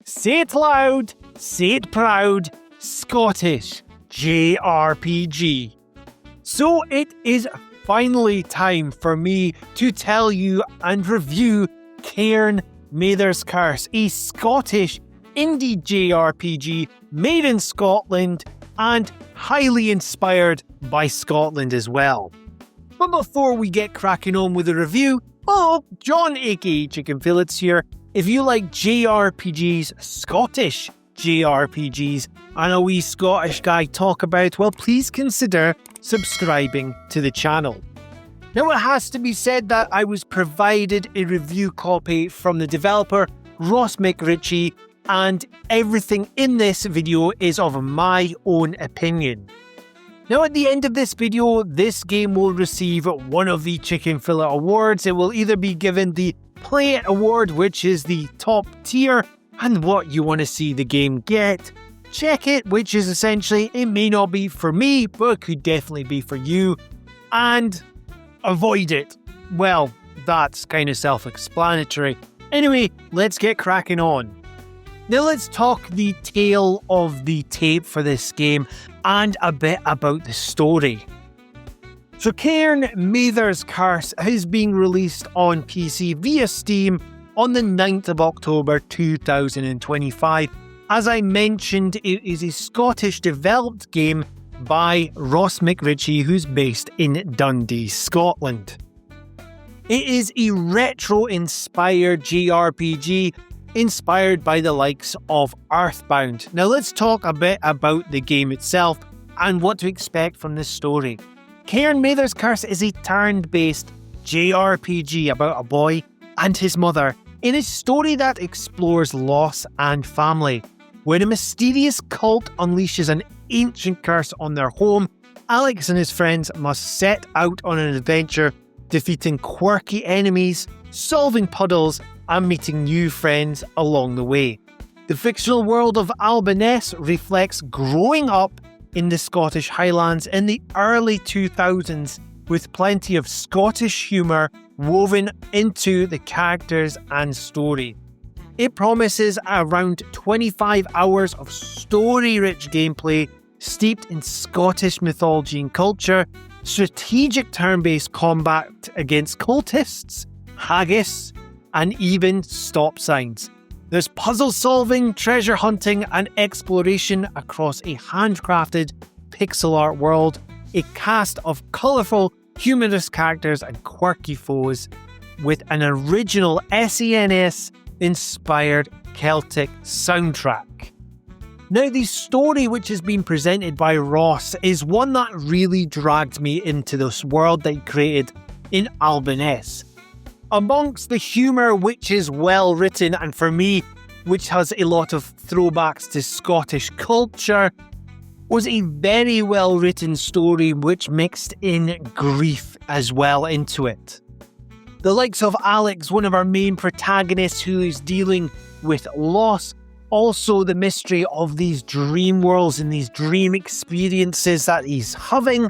say it loud, say it proud, Scottish JRPG. So it is finally time for me to tell you and review Cairn Mathair's Curse, a Scottish indie JRPG made in Scotland and highly inspired by Scotland as well. But before we get cracking on with the review, John aka Chicken Fillets here. If you like JRPGs, Scottish JRPGs, and a wee Scottish guy talk about, well, please consider subscribing to the channel. Now, it has to be said that I was provided a review copy from the developer, Ross McRitchie, and everything in this video is of my own opinion. Now, at the end of this video, this game will receive one of the Chicken Fillet Awards. It will either be given the Play It Award, which is the top tier, and what you want to see the game get. Check It, which is essentially, it may not be for me, but it could definitely be for you. And Avoid It. Well, that's kind of self-explanatory. Anyway, let's get cracking on. Now let's talk the tale of the tape for this game and a bit about the story. So Cairn Mathair's Curse is being released on PC via Steam on the 9th of October 2025. As I mentioned, it is a Scottish developed game by Ross McRitchie, who's based in Dundee, Scotland. It is a retro-inspired JRPG inspired by the likes of Earthbound. Now let's talk a bit about the game itself and what to expect from this story. Cairn Mathair's Curse is a turn-based JRPG about a boy and his mother in a story that explores loss and family. When a mysterious cult unleashes an ancient curse on their home, Alex and his friends must set out on an adventure, defeating quirky enemies, solving puzzles, and meeting new friends along the way. The fictional world of Albanese reflects growing up in the Scottish Highlands in the early 2000s, with plenty of Scottish humour woven into the characters and story. It promises around 25 hours of story-rich gameplay steeped in Scottish mythology and culture, strategic turn-based combat against cultists, haggis, and even stop signs. There's puzzle solving, treasure hunting, and exploration across a handcrafted pixel art world, a cast of colourful, humorous characters and quirky foes, with an original SNES-inspired Celtic soundtrack. Now, the story which has been presented by Ross is one that really dragged me into this world that he created in Albanese. Amongst the humour, which is well written, and for me, which has a lot of throwbacks to Scottish culture, was a very well written story which mixed in grief as well into it. The likes of Alex, one of our main protagonists who is dealing with loss, also the mystery of these dream worlds and these dream experiences that he's having,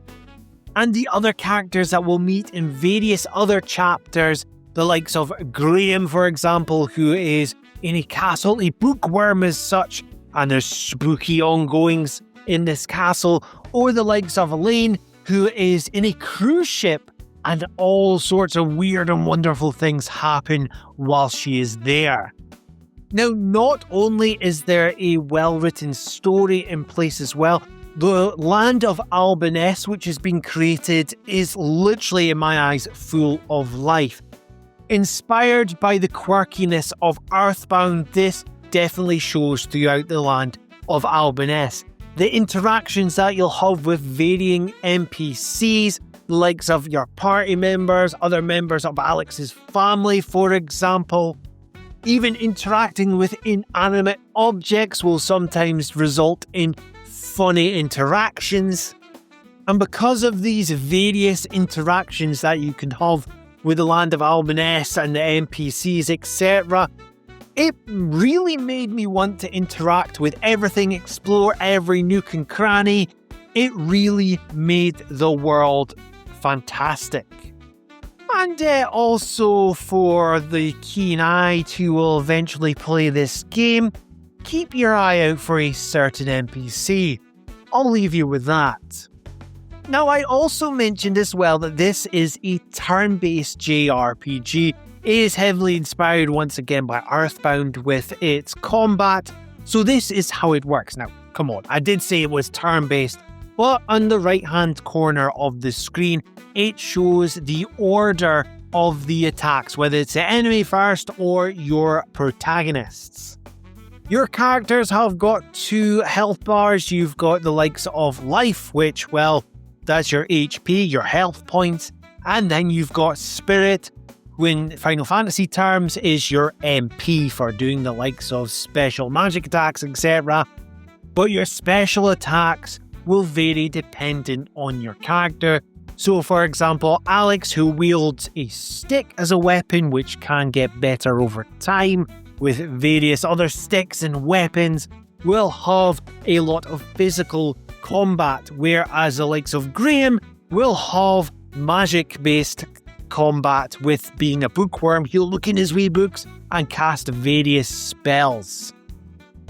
and the other characters that we'll meet in various other chapters, the likes of Graham, for example, who is in a castle, a bookworm as such, and there's spooky ongoings in this castle, or the likes of Elaine, who is in a cruise ship, and all sorts of weird and wonderful things happen while she is there. Now, not only is there a well-written story in place as well, the land of Albanese, which has been created, is literally, in my eyes, full of life. Inspired by the quirkiness of Earthbound, this definitely shows throughout the land of Albanese. The interactions that you'll have with varying NPCs, the likes of your party members, other members of Alex's family, for example. Even interacting with inanimate objects will sometimes result in funny interactions. And because of these various interactions that you can have with the land of Albanese and the NPCs, etc., it really made me want to interact with everything, explore every nook and cranny. It really made the world fantastic. And also for the keen eye who will eventually play this game, keep your eye out for a certain NPC. I'll leave you with that. Now, I also mentioned as well that this is a turn-based JRPG. It is heavily inspired once again by Earthbound with its combat. So this is how it works. Now, come on, I did say it was turn-based, but on the right-hand corner of the screen, it shows the order of the attacks, whether it's the enemy first or your protagonists. Your characters have got 2 health bars. You've got the likes of life, which, well, that's your HP, your health points, and then you've got spirit, in Final Fantasy terms, is your MP for doing the likes of special magic attacks, etc. But your special attacks will vary dependent on your character. So for example, Alex, who wields a stick as a weapon, which can get better over time with various other sticks and weapons, will have a lot of physical combat, whereas the likes of Graham will have magic-based combat with being a bookworm. He'll look in his wee books and cast various spells.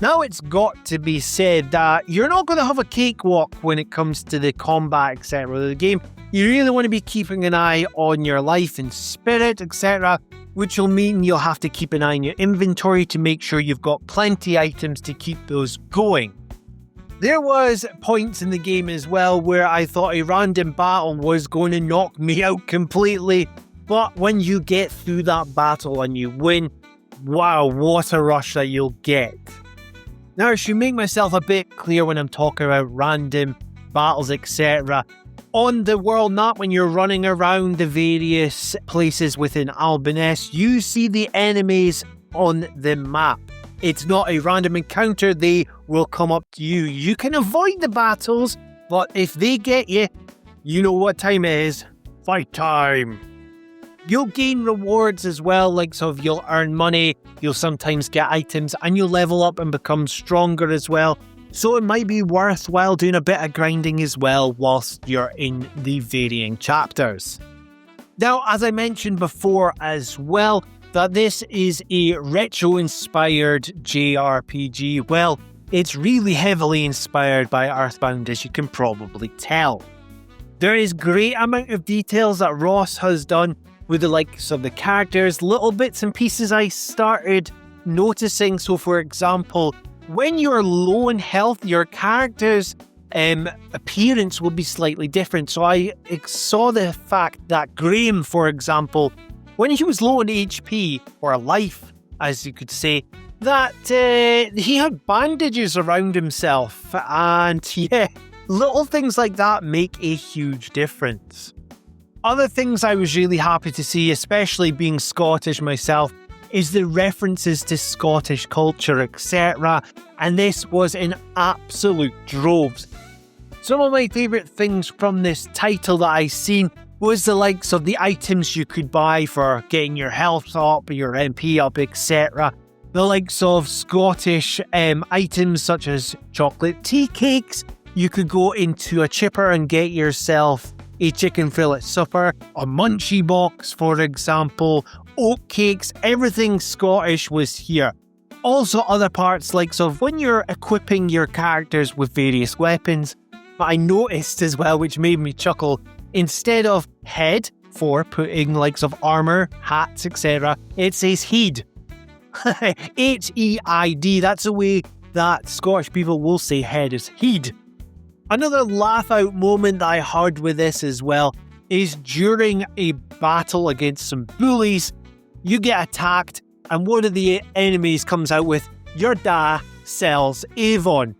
Now, it's got to be said that you're not going to have a cakewalk when it comes to the combat, etc. of the game. You really want to be keeping an eye on your life and spirit, etc., which will mean you'll have to keep an eye on your inventory to make sure you've got plenty of items to keep those going. There was points in the game as well where I thought a random battle was going to knock me out completely, but when you get through that battle and you win, wow, what a rush that you'll get. Now, I should make myself a bit clear when I'm talking about random battles, etc. On the world map, when you're running around the various places within Albanese, you see the enemies on the map. It's not a random encounter, they will come up to you. You can avoid the battles, but if they get you, you know what time it is. Fight time! You'll gain rewards as well, like so you'll earn money, you'll sometimes get items, and you'll level up and become stronger as well. So it might be worthwhile doing a bit of grinding as well whilst you're in the varying chapters. Now, as I mentioned before as well, that this is a retro-inspired JRPG. Well, it's really heavily inspired by Earthbound, as you can probably tell. There is great amount of details that Ross has done with the likes of the characters, little bits and pieces I started noticing. So for example, when you're low in health, your character's appearance will be slightly different. So I saw the fact that Graham, for example, when he was low in HP, or life, as you could say, that he had bandages around himself. And yeah, little things like that make a huge difference. Other things I was really happy to see, especially being Scottish myself, is the references to Scottish culture, etc. And this was in absolute droves. Some of my favourite things from this title that I seen was the likes of the items you could buy for getting your health up, your MP up, etc. The likes of Scottish items such as chocolate tea cakes. You could go into a chipper and get yourself a chicken fillet supper, a munchie box, for example, oat cakes, everything Scottish was here. Also other parts likes of when you're equipping your characters with various weapons. But I noticed as well, which made me chuckle, instead of head for putting likes of armour, hats, etc., it says heed. H-E-I-D, that's the way that Scottish people will say head is heed. Another laugh out moment that I had with this as well is during a battle against some bullies, you get attacked and one of the enemies comes out with, "Your da sells Avon."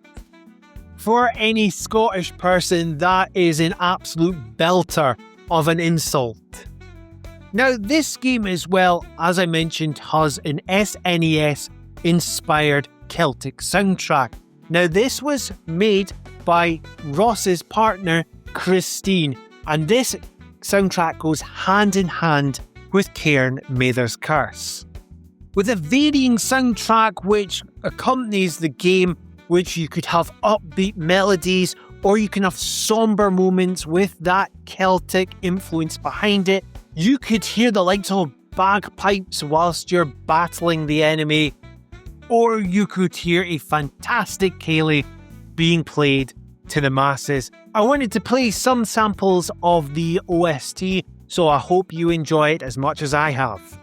For any Scottish person, that is an absolute belter of an insult. Now, this game as well, as I mentioned, has an SNES-inspired Celtic soundtrack. Now, this was made by Ross's partner, Christine, and this soundtrack goes hand in hand with Cairn Mathair's Curse. With a varying soundtrack which accompanies the game, which you could have upbeat melodies, or you can have somber moments with that Celtic influence behind it. You could hear the likes of bagpipes whilst you're battling the enemy. or you could hear a fantastic Kaylee being played to the masses. I wanted to play some samples of the OST, so I hope you enjoy it as much as I have.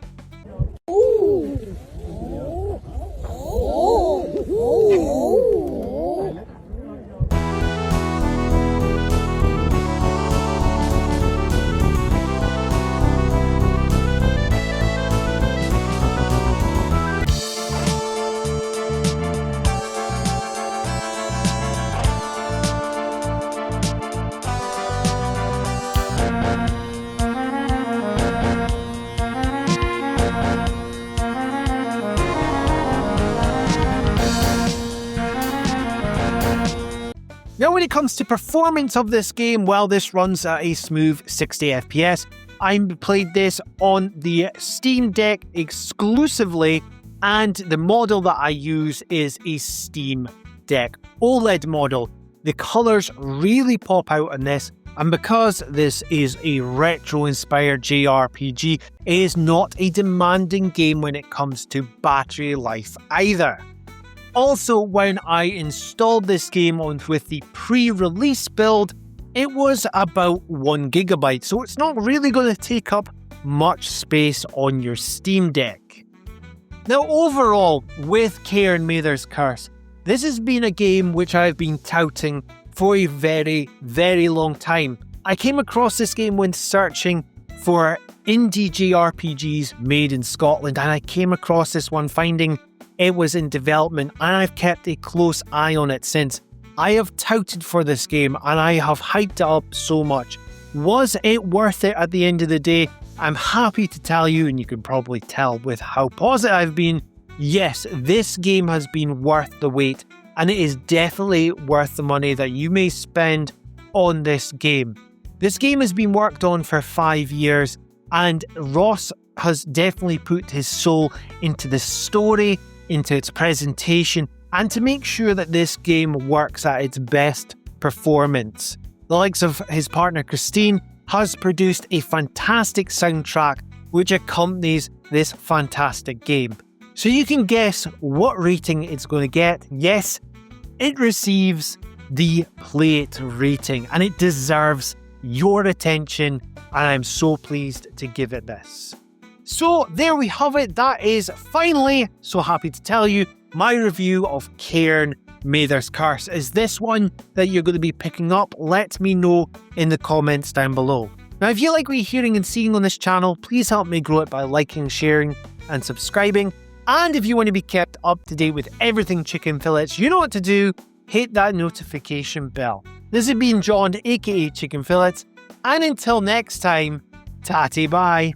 Now when it comes to performance of this game, well, this runs at a smooth 60 FPS. I played this on the Steam Deck exclusively, and the model that I use is a Steam Deck OLED model. The colours really pop out on this, and because this is a retro-inspired JRPG, it is not a demanding game when it comes to battery life either. Also, when I installed this game on with the pre-release build, it was about 1 GB, so it's not really going to take up much space on your Steam Deck. Now overall, with Cairn Mathair's Curse, this has been a game which I've been touting for a very, very long time. I came across this game when searching for indie JRPGs made in Scotland, and I came across this one finding it was in development, and I've kept a close eye on it since. I have touted for this game and I have hyped it up so much. Was it worth it at the end of the day? I'm happy to tell you, and you can probably tell with how positive I've been, yes, this game has been worth the wait, and it is definitely worth the money that you may spend on this game. This game has been worked on for 5 years, and Ross has definitely put his soul into the story, into its presentation, and to make sure that this game works at its best performance. The likes of his partner Christine has produced a fantastic soundtrack which accompanies this fantastic game. So you can guess what rating it's going to get. Yes, it receives the Play It rating, and it deserves your attention, and I'm so pleased to give it this. So there we have it. That is finally, so happy to tell you, my review of Cairn Mathair's Curse. Is this one that you're going to be picking up? Let me know in the comments down below. Now, if you like what you're hearing and seeing on this channel, please help me grow it by liking, sharing and subscribing. And if you want to be kept up to date with everything Chicken Fillets, you know what to do. Hit that notification bell. This has been John, aka Chicken Fillets, and until next time, tatty bye.